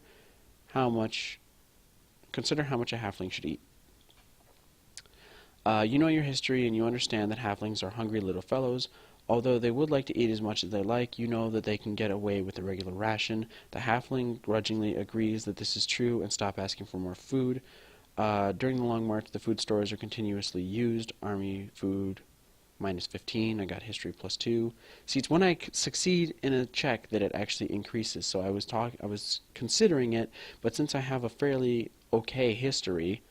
how much a halfling should eat. You know your history and you understand that halflings are hungry little fellows. Although they would like to eat as much as they like, you know that they can get away with a regular ration. The halfling grudgingly agrees that this is true and stop asking for more food. During the long march, the food stores are continuously used. Army food minus 15. I got history plus 2. See, it's when I succeed in a check that it actually increases. So I was considering it, but since I have a fairly okay history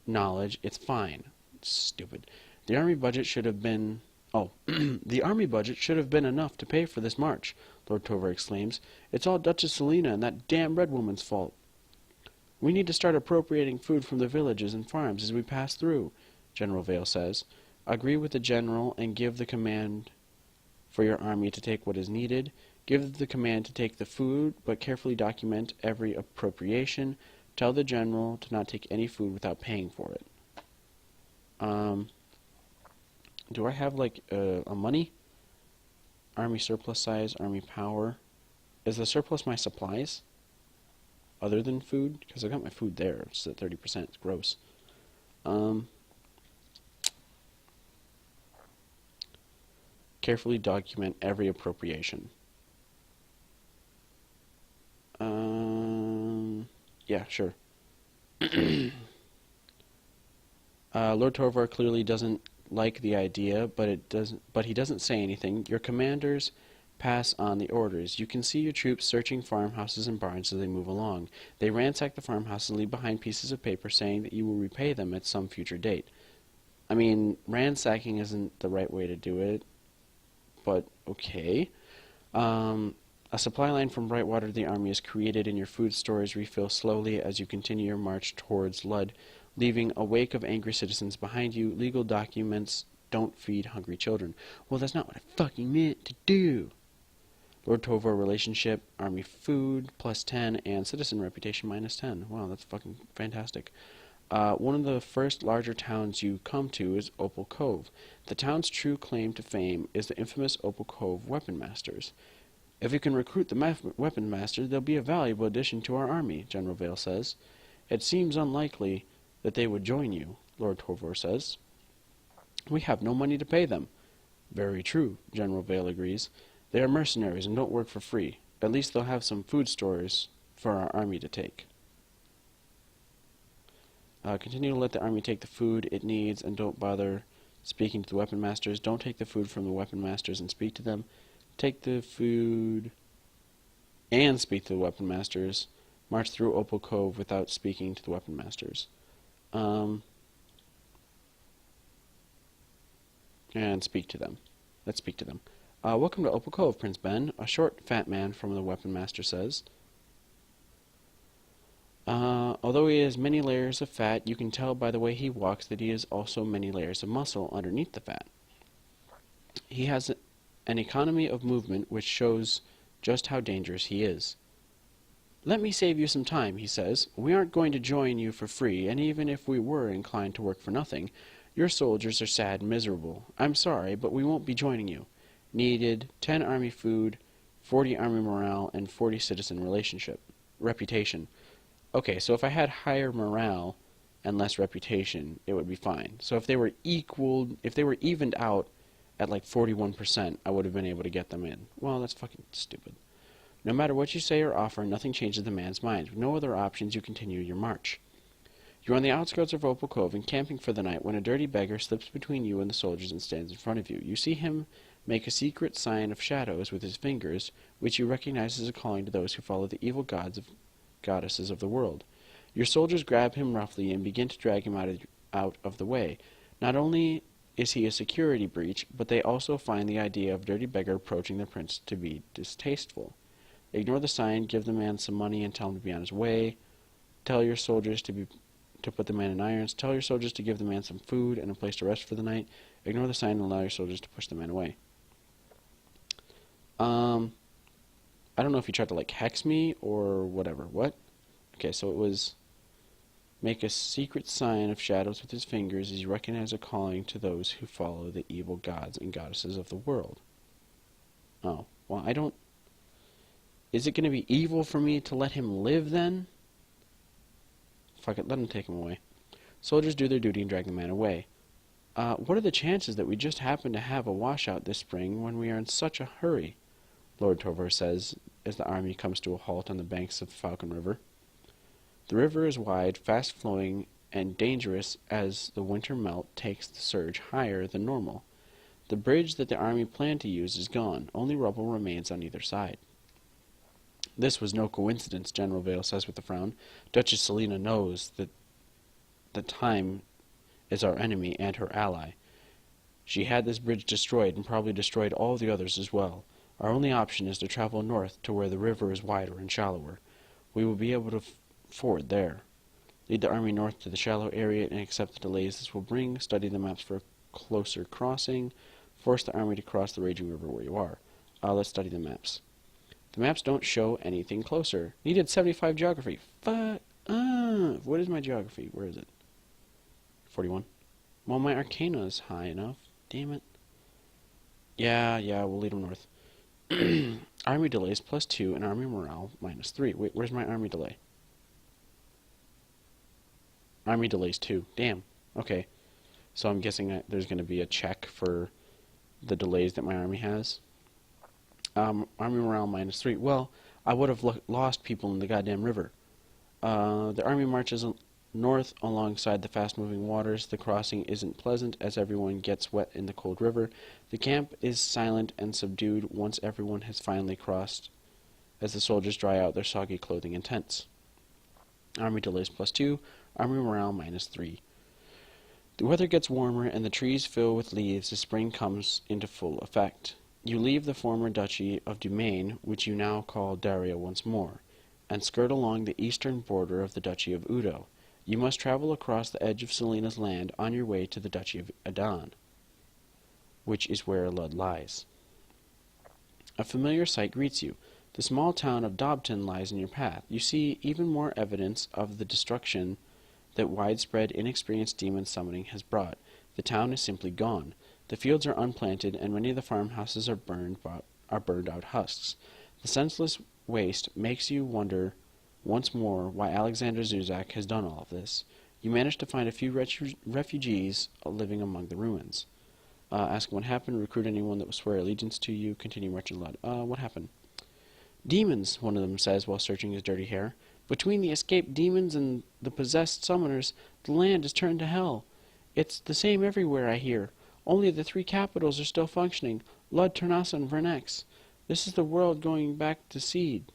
knowledge, it's fine. Stupid. The army budget should have been... Oh, the army budget should have been enough to pay for this march, Lord Tovar exclaims. It's all Duchess Selena and that damn red woman's fault. We need to start appropriating food from the villages and farms as we pass through, General Vale says. Agree with the general and give the command for your army to take what is needed. Give the command to take the food, but carefully document every appropriation. Tell the general to not take any food without paying for it. Do I have, like, a money? Army surplus size, army power. Is the surplus my supplies? Other than food? Because I got my food there. It's at 30%. It's gross. Carefully document every appropriation. Yeah, sure. Lord Torvar clearly doesn't like the idea, but he doesn't say anything. Your commanders pass on the orders. You can see your troops searching farmhouses and barns as they move along. They ransack the farmhouse and leave behind pieces of paper saying that you will repay them at some future date. I mean, ransacking isn't the right way to do it, but okay. A supply line from Brightwater to the army is created and your food stores refill slowly as you continue your march towards Lud, leaving a wake of angry citizens behind you. Legal documents don't feed hungry children. Well, that's not what I fucking meant to do. Lord Tovar relationship, army food, plus 10, and citizen reputation, minus 10. Wow, that's fucking fantastic. One of the first larger towns you come to is Opal Cove. The town's true claim to fame is the infamous Opal Cove Weapon Masters. If you can recruit the Weapon Masters, they'll be a valuable addition to our army, General Vale says. It seems unlikely that they would join you, Lord Tovar says. We have no money to pay them. Very true, General Vale agrees. They are mercenaries and don't work for free. At least they'll have some food stores for our army to take. Continue to let the army take the food it needs and don't bother speaking to the Weapon Masters. Don't take the food from the Weapon Masters and speak to them. Take the food and speak to the Weapon Masters. March through Opal Cove without speaking to the Weapon Masters. And speak to them. Let's speak to them. Welcome to Opal Cove, Prince Ben, a short, fat man from the Weapon Master says. Although he has many layers of fat, you can tell by the way he walks that he has also many layers of muscle underneath the fat. He has an economy of movement which shows just how dangerous he is. Let me save you some time, he says. We aren't going to join you for free, and even if we were inclined to work for nothing, your soldiers are sad and miserable. I'm sorry, but we won't be joining you. Needed 10 army food, 40 army morale, and 40 citizen reputation. Okay, so if I had higher morale and less reputation, it would be fine. So if they were evened out at like 41%, I would have been able to get them in. Well, that's fucking stupid. No matter what you say or offer, nothing changes the man's mind. With no other options, you continue your march. You're on the outskirts of Opal Cove and camping for the night when a dirty beggar slips between you and the soldiers and stands in front of you. You see him make a secret sign of shadows with his fingers, which you recognize as a calling to those who follow the evil goddesses of the world. Your soldiers grab him roughly and begin to drag him out of the way. Not only is he a security breach, but they also find the idea of dirty beggar approaching the prince to be distasteful. Ignore the sign, give the man some money, and tell him to be on his way. Tell your soldiers to put the man in irons. Tell your soldiers to give the man some food and a place to rest for the night. Ignore the sign and allow your soldiers to push the man away. I don't know if he tried to, like, hex me or whatever. What? Okay, so it was make a secret sign of shadows with his fingers as you recognize a calling to those who follow the evil gods and goddesses of the world. Oh, well, I don't... Is it going to be evil for me to let him live, then? Fuck it, let him take him away. Soldiers do their duty and drag the man away. What are the chances that we just happen to have a washout this spring when we are in such a hurry? Lord Torvar says, as the army comes to a halt on the banks of the Falcon River. The river is wide, fast-flowing, and dangerous as the winter melt takes the surge higher than normal. The bridge that the army planned to use is gone. Only rubble remains on either side. This was no coincidence, General Vale says with a frown. Duchess Selena knows that the time is our enemy and her ally. She had this bridge destroyed and probably destroyed all the others as well. Our only option is to travel north to where the river is wider and shallower. We will be able to ford there. Lead the army north to the shallow area and accept the delays this will bring. Study the maps for a closer crossing. Force the army to cross the raging river where you are. Let's study the maps. The maps don't show anything closer. Needed 75 geography. Fuck. What is my geography? Where is it? 41. Well, my arcana is high enough. Damn it. Yeah, we'll lead them north. Army delays +2 and army morale -3. Wait, where's my army delay? Army delays 2. Damn. Okay. So I'm guessing there's going to be a check for the delays that my army has. Army morale -3. Well, I would have lost people in the goddamn river. The army marches north alongside the fast-moving waters. The crossing isn't pleasant as everyone gets wet in the cold river. The camp is silent and subdued once everyone has finally crossed, as the soldiers dry out their soggy clothing and tents. Army delays +2, army morale -3. The weather gets warmer and the trees fill with leaves as spring comes into full effect. You leave the former duchy of Dumaine, which you now call Daria once more, and skirt along the eastern border of the duchy of Udo. You must travel across the edge of Selena's land on your way to the duchy of Adan, which is where Lud lies. A familiar sight greets you. The small town of Dobton lies in your path. You see even more evidence of the destruction that widespread, inexperienced demon summoning has brought. The town is simply gone. The fields are unplanted, and many of the farmhouses are burned out husks. The senseless waste makes you wonder once more why Alexander Zuzak has done all of this. You manage to find a few refugees living among the ruins. Ask what happened, recruit anyone that will swear allegiance to you, continue marching loud. What happened? Demons, one of them says while searching his dirty hair. Between the escaped demons and the possessed summoners, the land is turned to hell. It's the same everywhere, I hear. Only the 3 capitals are still functioning, Lud, Ternassa, and Vernex. This is the world going back to seed.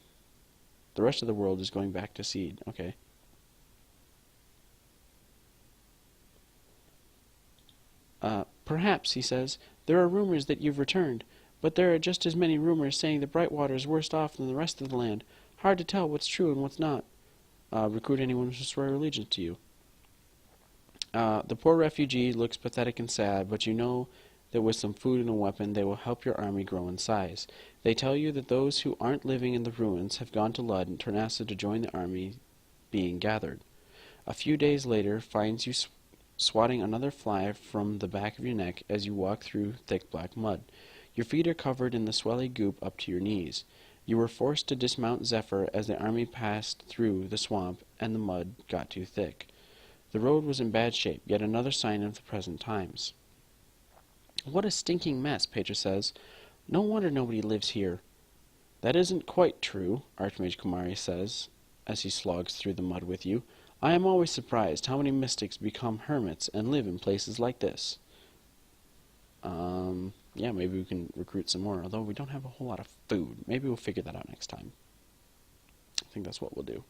The rest of the world is going back to seed. Okay. Perhaps, he says, there are rumors that you've returned, but there are just as many rumors saying that Brightwater is worse off than the rest of the land. Hard to tell what's true and what's not. Recruit anyone who swear allegiance to you. The poor refugee looks pathetic and sad, but you know that with some food and a weapon they will help your army grow in size. They tell you that those who aren't living in the ruins have gone to Lud and Tornassa to join the army being gathered. A few days later finds you swatting another fly from the back of your neck as you walk through thick black mud. Your feet are covered in the swelly goop up to your knees. You were forced to dismount Zephyr as the army passed through the swamp and the mud got too thick. The road was in bad shape, yet another sign of the present times. What a stinking mess, Petra says. No wonder nobody lives here. That isn't quite true, Archmage Kumari says, as he slogs through the mud with you. I am always surprised how many mystics become hermits and live in places like this. Yeah, maybe we can recruit some more, although we don't have a whole lot of food. Maybe we'll figure that out next time. I think that's what we'll do.